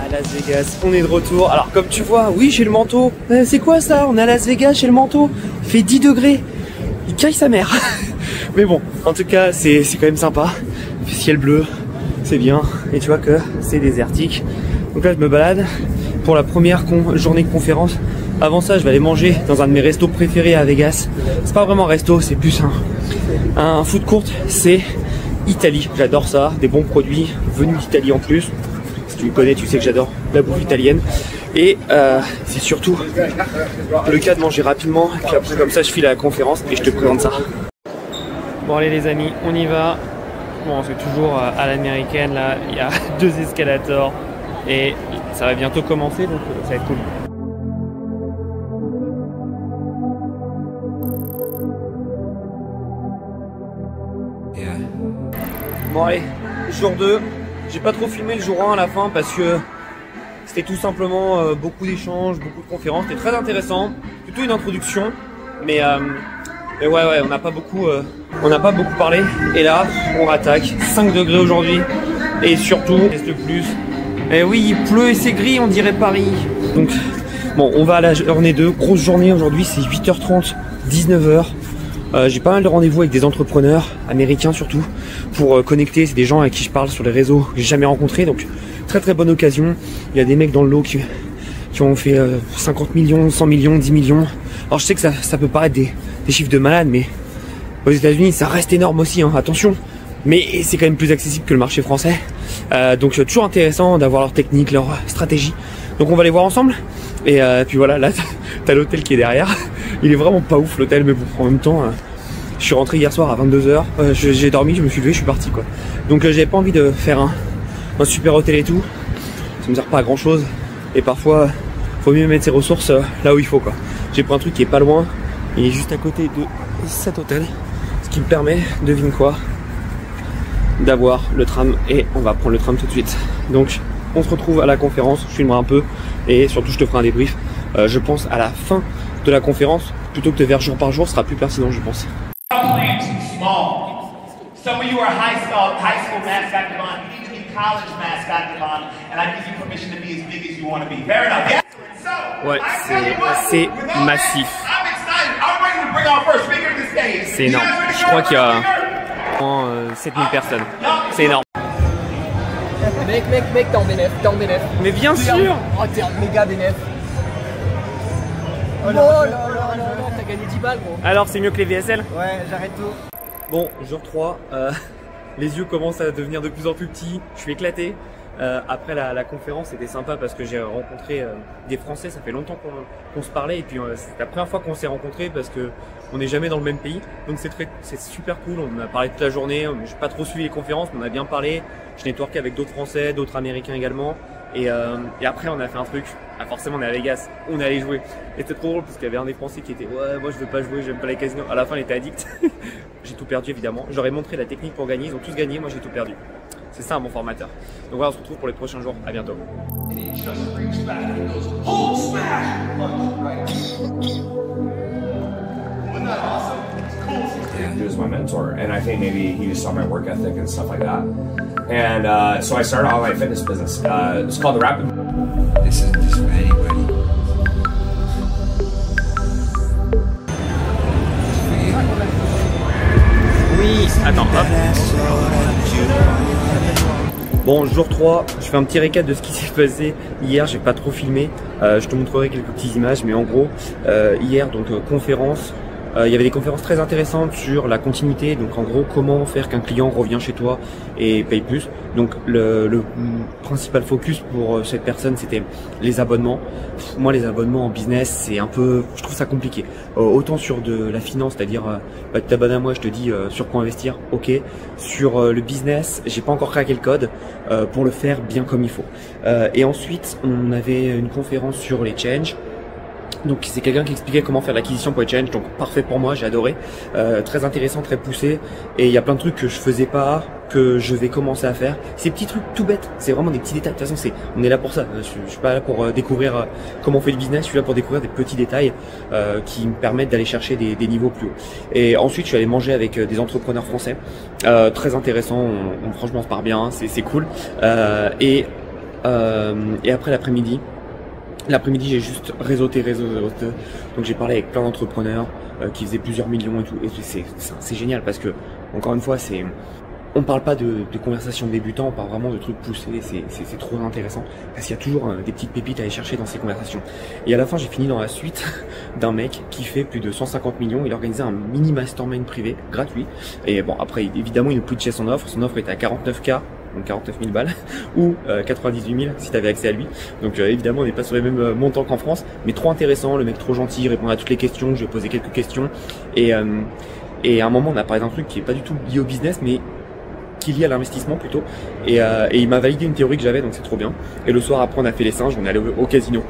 À Las Vegas, on est de retour. Alors comme tu vois, oui j'ai le manteau. C'est quoi ça? On est à Las Vegas, j'ai le manteau. Il fait 10 degrés. Il caille sa mère. Mais bon, en tout cas c'est quand même sympa. Il fait ciel bleu, c'est bien. Et tu vois que c'est désertique. Donc là je me balade pour la première journée de conférence. Avant ça je vais aller manger dans un de mes restos préférés à Vegas. C'est pas vraiment un resto, c'est plus un food court. C'est Italie, j'adore ça. Des bons produits venus d'Italie en plus. Si tu me connais, tu sais que j'adore la bouffe italienne. Et c'est surtout le cas de manger rapidement. Et puis après comme ça je file à la conférence et je te présente ça. Bon allez les amis, on y va. Bon c'est toujours à l'américaine là, il y a 2 escalators. Et ça va bientôt commencer donc ça va être cool. Bon allez, jour 2. J'ai pas trop filmé le jour 1 à la fin parce que c'était tout simplement beaucoup d'échanges, beaucoup de conférences. C'était très intéressant, plutôt une introduction, mais ouais, on n'a pas beaucoup parlé. Et là, on attaque. 5 degrés aujourd'hui et surtout, reste plus. Et oui, il pleut et c'est gris, on dirait Paris. Donc bon, on va à la journée 2, grosse journée aujourd'hui, c'est 8h30, 19h. J'ai pas mal de rendez-vous avec des entrepreneurs américains surtout pour connecter. C'est des gens avec qui je parle sur les réseaux que j'ai jamais rencontrés, donc très bonne occasion. Il y a des mecs dans le lot qui ont fait 50 millions, 100 millions, 10 millions. Alors je sais que ça peut paraître des chiffres de malade, mais aux États-Unis ça reste énorme aussi, hein, attention. Mais c'est quand même plus accessible que le marché français. Donc c'est toujours intéressant d'avoir leur technique, leur stratégie. Donc on va les voir ensemble. Et puis voilà, là t'as l'hôtel qui est derrière. Il est vraiment pas ouf l'hôtel, mais bon, en même temps, je suis rentré hier soir à 22h. J'ai dormi, je me suis levé, je suis parti quoi. Donc j'avais pas envie de faire un super hôtel et tout. Ça me sert pas à grand chose. Et parfois, faut mieux mettre ses ressources là où il faut quoi. J'ai pris un truc qui est pas loin. Il est juste à côté de cet hôtel. Ce qui me permet, devine quoi, d'avoir le tram. Et on va prendre le tram tout de suite. Donc on se retrouve à la conférence, je filmerai un peu. Et surtout je te ferai un débrief. Je pense à la fin de la conférence, plutôt que de faire jour par jour, sera plus pertinent je pense. Ouais, c'est assez massif. C'est énorme. Je crois qu'il y a 7000 personnes. C'est énorme. Mec, t'es en bénéf, Mais bien sûr. Oh, t'es en méga bénéf. Oh là là, t'as gagné 10 balles gros. Alors c'est mieux que les VSL? Ouais, j'arrête tout. Bon, jour 3, les yeux commencent à devenir de plus en plus petits, je suis éclaté. Après la conférence, c'était sympa parce que j'ai rencontré des Français, ça fait longtemps qu'on se parlait et puis c'est la première fois qu'on s'est rencontrés parce que on n'est jamais dans le même pays. Donc c'est super cool, on a parlé toute la journée, j'ai pas trop suivi les conférences, mais on a bien parlé. Je networkais avec d'autres Français, d'autres Américains également. Et après on a fait un truc, forcément on est à Vegas, on est allé jouer. Et c'était trop drôle parce qu'il y avait un des Français qui était ouais moi je veux pas jouer, j'aime pas les casinos. À la fin il était addict. J'ai tout perdu évidemment. J'aurais montré la technique pour gagner, ils ont tous gagné, moi j'ai tout perdu. C'est ça un bon formateur. Donc voilà, on se retrouve pour les prochains jours, à bientôt. He was my mentor, and I think maybe he just saw my work ethic and stuff like that. And so I started an online fitness business. It's called the Rapid. This isn't just for anybody. Oui, attends, hop. Bon, jour 3, je fais un petit récap de ce qui s'est passé hier, j'ai pas trop filmé, je te montrerai quelques petites images, mais en gros, hier, donc conférence, il y avait des conférences très intéressantes sur la continuité, donc en gros, comment faire qu'un client revient chez toi et paye plus. Donc le principal focus pour cette personne, c'était les abonnements. Moi, les abonnements en business, c'est un peu, je trouve ça compliqué. Autant sur de la finance, c'est-à-dire, tu t'abonnes à moi, je te dis sur quoi investir, ok. Sur le business, j'ai pas encore craqué le code pour le faire bien comme il faut. Et ensuite, on avait une conférence sur les changes. Donc c'est quelqu'un qui expliquait comment faire l'acquisition pour les challenges, donc parfait pour moi, j'ai adoré, très intéressant, très poussé, et il y a plein de trucs que je faisais pas, que je vais commencer à faire. Ces petits trucs tout bêtes, c'est vraiment des petits détails. De toute façon, on est là pour ça. Je suis pas là pour découvrir comment on fait le business. Je suis là pour découvrir des petits détails qui me permettent d'aller chercher des niveaux plus hauts. Et ensuite, je suis allé manger avec des entrepreneurs français, très intéressant. Franchement, on se part bien, c'est cool. Et Et après l'après-midi, j'ai juste réseauté. Donc j'ai parlé avec plein d'entrepreneurs qui faisaient plusieurs millions et tout. Et c'est génial parce que, encore une fois, on parle pas de conversations débutants, on parle vraiment de trucs poussés, c'est trop intéressant parce qu'il y a toujours des petites pépites à aller chercher dans ces conversations. Et à la fin, j'ai fini dans la suite d'un mec qui fait plus de 150 millions, il organisait un mini mastermind privé gratuit. Et bon, après, évidemment, il nous pitchait son offre était à 49K, donc 49 000 balles, ou 98 000 si tu avais accès à lui. Donc évidemment, on n'est pas sur les mêmes montants qu'en France, mais trop intéressant, le mec trop gentil, il répondait à toutes les questions, je lui ai posé quelques questions. Et à un moment, on a parlé d'un truc qui est pas du tout lié au business, mais qui est lié à l'investissement plutôt. Et il m'a validé une théorie que j'avais, donc c'est trop bien. Et le soir, après, on a fait les singes, on est allé au casino.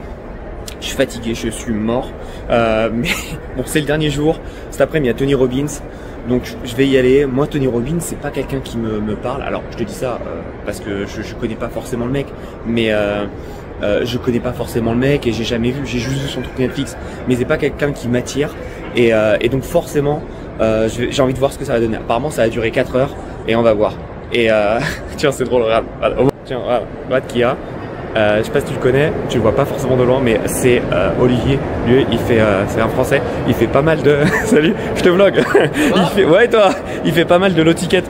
Je suis fatigué, je suis mort. Mais bon, c'est le dernier jour. Cet après-midi, il y a Tony Robbins. Donc je vais y aller. Moi, Tony Robbins, c'est pas quelqu'un qui me parle. Alors je te dis ça parce que je connais pas forcément le mec, mais je connais pas forcément le mec et j'ai jamais vu. J'ai juste vu son truc Netflix, mais c'est pas quelqu'un qui m'attire. Et donc forcément, j'ai envie de voir ce que ça va donner. Apparemment, ça va durer 4 heures et on va voir. Et tiens, c'est drôle. Regarde. Tiens, regarde qui a. Je sais pas si tu le connais, tu le vois pas forcément de loin, mais c'est Olivier. Lui, il fait, c'est un Français. Il fait pas mal de. Salut, je te vlog. Il fait, ouais, toi. Il fait pas mal de low-ticket,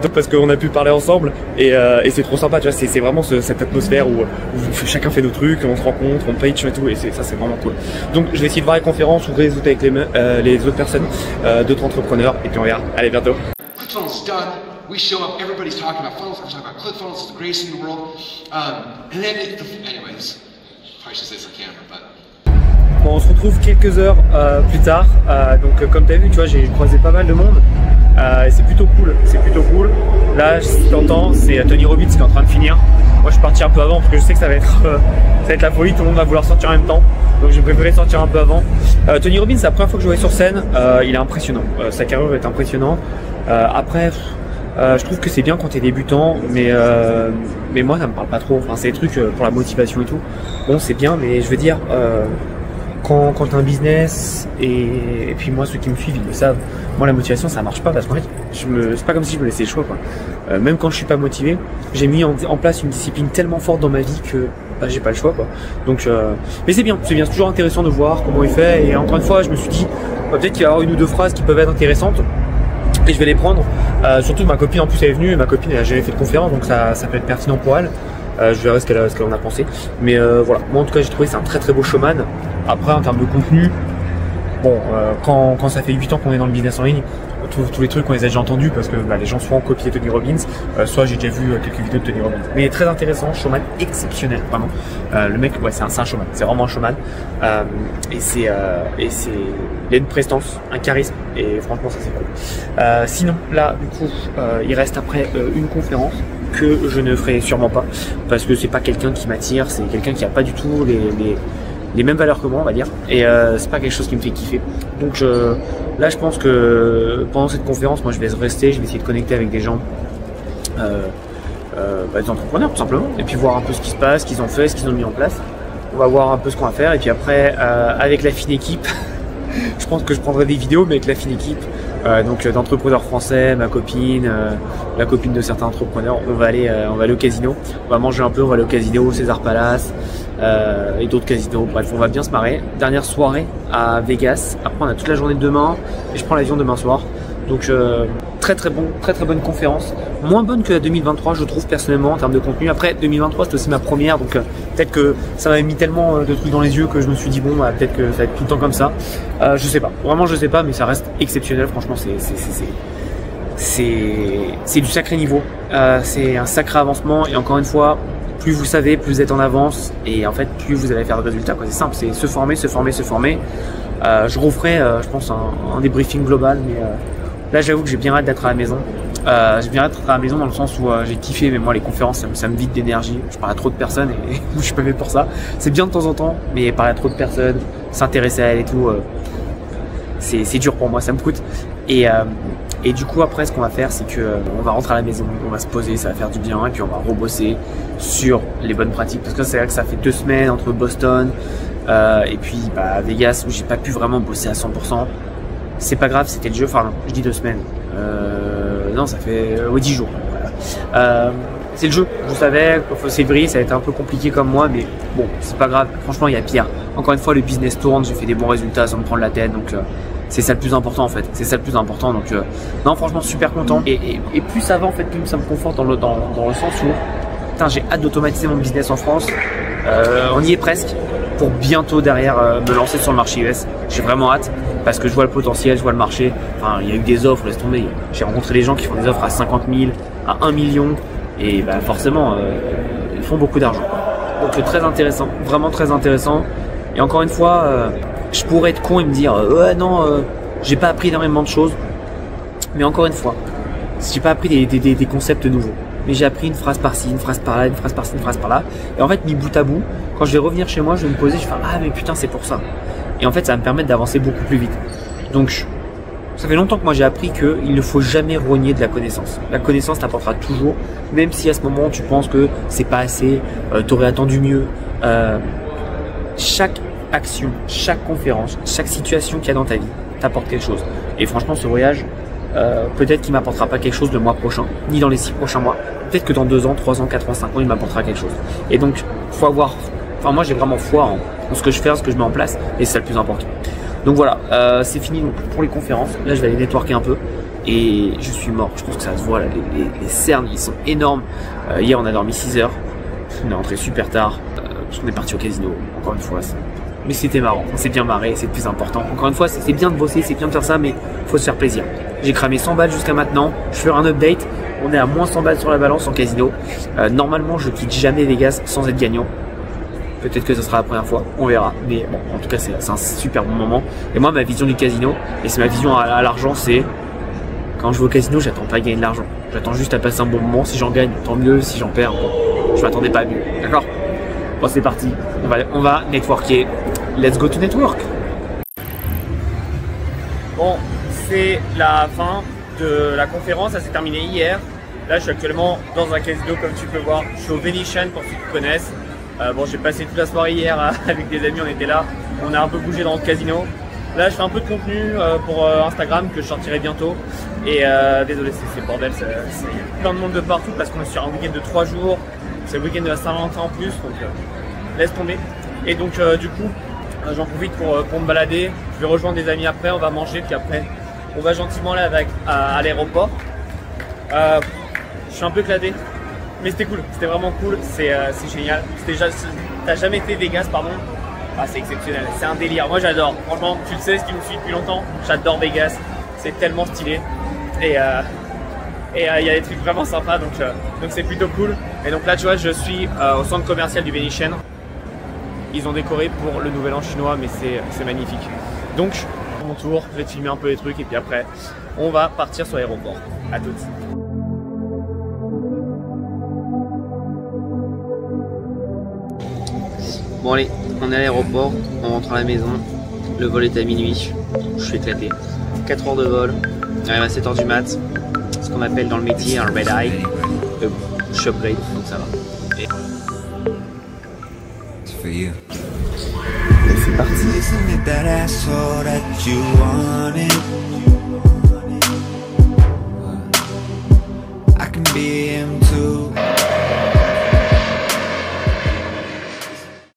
donc parce qu'on a pu parler ensemble et c'est trop sympa. Tu vois, c'est vraiment cette atmosphère où chacun fait nos trucs, on se rencontre, on pitch et tout, et ça, c'est vraiment cool. Donc, je vais essayer de voir les conférences ou réseauter avec les autres personnes, d'autres entrepreneurs, et puis on verra. Allez, bientôt. We show up, everybody's talking about funnels, we're talking about ClickFunnels, it's the greatest thing in the world. And then, anyways, probably should say this on camera, but... Bon, on se retrouve quelques heures plus tard, donc comme tu as vu, tu vois, j'ai croisé pas mal de monde, et c'est plutôt cool, Là, si t'entends, c'est Tony Robbins qui est en train de finir. Moi, je suis parti un peu avant parce que je sais que ça va être la folie, tout le monde va vouloir sortir en même temps, donc j'ai préféré sortir un peu avant. Tony Robbins, c'est la première fois que je voyais sur scène, il est impressionnant, sa carrière est impressionnante. Après, je trouve que c'est bien quand t'es débutant, mais moi ça me parle pas trop. Enfin, c'est des trucs pour la motivation et tout. Bon, c'est bien, mais je veux dire, quand t'as un business et puis moi ceux qui me suivent ils le savent. Moi la motivation ça marche pas parce qu'en fait c'est pas comme si je me laissais le choix quoi. Même quand je suis pas motivé, j'ai mis en place une discipline tellement forte dans ma vie que j'ai pas le choix quoi. Donc, mais c'est bien, c'est toujours intéressant de voir comment il fait. Et encore une fois, je me suis dit peut-être qu'il va y avoir une ou deux phrases qui peuvent être intéressantes. Et je vais les prendre, surtout ma copine en plus elle est venue, ma copine elle a jamais fait de conférence donc ça peut être pertinent pour elle. Je verrai ce qu'elle en a pensé. Mais voilà, moi en tout cas j'ai trouvé que c'est un très beau showman. Après en termes de contenu, bon, quand ça fait 8 ans qu'on est dans le business en ligne, tous les trucs on les a déjà entendus parce que les gens soit ont copié Tony Robbins, soit j'ai déjà vu quelques vidéos de Tony Robbins. Mais très intéressant, showman exceptionnel vraiment. Le mec, ouais, c'est un showman, c'est vraiment un showman. Et il a une prestance, un charisme et franchement ça c'est cool. Sinon là du coup il reste après une conférence que je ne ferai sûrement pas parce que c'est pas quelqu'un qui m'attire, c'est quelqu'un qui a pas du tout les mêmes valeurs que moi on va dire, et c'est pas quelque chose qui me fait kiffer. Donc là je pense que pendant cette conférence moi je vais rester, je vais essayer de connecter avec des gens, des entrepreneurs tout simplement, et puis voir un peu ce qui se passe, ce qu'ils ont fait, ce qu'ils ont mis en place. On va voir un peu ce qu'on va faire et puis après avec la fine équipe je pense que je prendrai des vidéos mais avec la fine équipe donc d'entrepreneurs français, ma copine, la copine de certains entrepreneurs, on va aller au casino, on va manger un peu, on va aller au casino, César Palace et d'autres casinos, bref on va bien se marrer. Dernière soirée à Vegas, après on a toute la journée de demain et je prends l'avion demain soir. Donc très bonne conférence, moins bonne que la 2023 je trouve personnellement en termes de contenu. Après 2023 c'était aussi ma première donc peut-être que ça m'avait mis tellement de trucs dans les yeux que je me suis dit bon peut-être que ça va être tout le temps comme ça. Je sais pas, vraiment je sais pas, mais ça reste exceptionnel franchement, c'est du sacré niveau, c'est un sacré avancement et encore une fois plus vous savez, plus vous êtes en avance et en fait plus vous allez faire de résultats quoi. C'est simple, c'est se former. Je referai je pense un débriefing global, mais là j'avoue que j'ai bien hâte d'être à la maison. J'ai bien hâte d'être à la maison dans le sens où j'ai kiffé, mais moi les conférences ça me vide d'énergie. Je parle à trop de personnes et je suis pas fait pour ça. C'est bien de temps en temps, mais parler à trop de personnes, s'intéresser à elles et tout, c'est dur pour moi, ça me coûte. Et du coup après ce qu'on va faire c'est que on va rentrer à la maison, on va se poser, ça va faire du bien et puis on va rebosser sur les bonnes pratiques parce que c'est vrai que ça fait 2 semaines entre Boston et puis Vegas où j'ai pas pu vraiment bosser à 100%. C'est pas grave, c'était le jeu, enfin non, je dis 2 semaines, non ça fait 10 jours, voilà. c'est le jeu. Je savais qu'au février ça a été un peu compliqué comme moi, mais bon, c'est pas grave. Franchement, il y a pire. Encore une fois, le business tourne, j'ai fait des bons résultats sans me prendre la tête, donc c'est ça le plus important en fait. C'est ça le plus important. Donc non, franchement, super content. Et plus ça va en fait, plus ça me conforte dans le sens où putain, j'ai hâte d'automatiser mon business en France. On y est presque pour bientôt derrière me lancer sur le marché US. J'ai vraiment hâte parce que je vois le potentiel, je vois le marché. Enfin, il y a eu des offres, laisse tomber. J'ai rencontré des gens qui font des offres à 50 000, à 1 million. Et bah forcément, ils font beaucoup d'argent. Donc très intéressant, vraiment très intéressant. Et encore une fois, je pourrais être con et me dire ouais non, j'ai pas appris énormément de choses. Mais encore une fois, j'ai pas appris des concepts nouveaux. Mais j'ai appris une phrase par-ci, une phrase par-là, une phrase par-ci, une phrase par-là. Et en fait, mis bout à bout, quand je vais revenir chez moi, je vais me poser, je vais faire ah mais putain c'est pour ça. Et en fait, ça va me permettre d'avancer beaucoup plus vite. Donc ça fait longtemps que moi j'ai appris qu'il ne faut jamais rogner de la connaissance. La connaissance t'apportera toujours, même si à ce moment tu penses que c'est pas assez, t'aurais attendu mieux. Chaque action, chaque conférence, chaque situation qu'il y a dans ta vie t'apporte quelque chose. Et franchement, ce voyage, peut-être qu'il m'apportera pas quelque chose le mois prochain, ni dans les 6 prochains mois. Peut-être que dans 2 ans, 3 ans, 4 ans, 5 ans, il m'apportera quelque chose. Et donc, faut avoir. Enfin, moi j'ai vraiment foi en ce que je fais, ce que je mets en place, et c'est ça le plus important. Donc voilà, c'est fini donc, pour les conférences. Là, je vais aller networker un peu et je suis mort. Je pense que ça se voit là, les cernes, ils sont énormes. Hier, on a dormi 6 heures. On est rentré super tard. Parce qu'on est parti au casino. Encore une fois, mais c'était marrant. On s'est bien marré, c'est le plus important. Encore une fois, c'est bien de bosser, c'est bien de faire ça, mais faut se faire plaisir. J'ai cramé 100 balles jusqu'à maintenant. Je ferai un update. On est à moins 100 balles sur la balance en casino. Normalement, je quitte jamais Vegas sans être gagnant. Peut-être que ce sera la première fois, on verra. Mais bon, en tout cas, c'est un super bon moment. Et moi, ma vision du casino, et c'est ma vision à l'argent, c'est quand je vais au casino, j'attends pas à gagner de l'argent. J'attends juste à passer un bon moment. Si j'en gagne, tant mieux. Si j'en perds, bon, je m'attendais pas à mieux. D'accord? Bon, c'est parti. On va networker. Let's go to network. Bon, c'est la fin de la conférence. Ça s'est terminé hier. Là, je suis actuellement dans un casino, comme tu peux voir. Je suis au Venetian, pour ceux qui connaissent. Bon, j'ai passé toute la soirée hier avec des amis, on était là, on a un peu bougé dans le casino. Là, je fais un peu de contenu pour Instagram que je sortirai bientôt. Et désolé, c'est le bordel, c'est plein de monde de partout parce qu'on est sur un week-end de 3 jours. C'est le week-end de la Saint-Valentin en plus, donc laisse tomber. Et donc, du coup, j'en profite pour me balader. Je vais rejoindre des amis après, on va manger, puis après, on va gentiment aller à l'aéroport. Je suis un peu éclaté. Mais c'était cool, c'était vraiment cool, c'est génial. T'as jamais été Vegas, pardon? Ah, c'est exceptionnel, c'est un délire. Moi j'adore, franchement, tu le sais, si tu me suis depuis longtemps, j'adore Vegas, c'est tellement stylé. Et il y a des trucs vraiment sympas, donc c'est plutôt cool. Et donc là, tu vois, je suis au centre commercial du Venetian. Ils ont décoré pour le nouvel an chinois, mais c'est magnifique. Donc, à mon tour, je vais te filmer un peu les trucs et puis après, on va partir sur l'aéroport. À toutes. Bon allez, on est à l'aéroport, on rentre à la maison, le vol est à minuit, je suis éclaté. 4 heures de vol, on arrive à 7 heures du mat, ce qu'on appelle dans le métier un red eye, je suis upgrade, donc ça va. Et c'est parti. I can be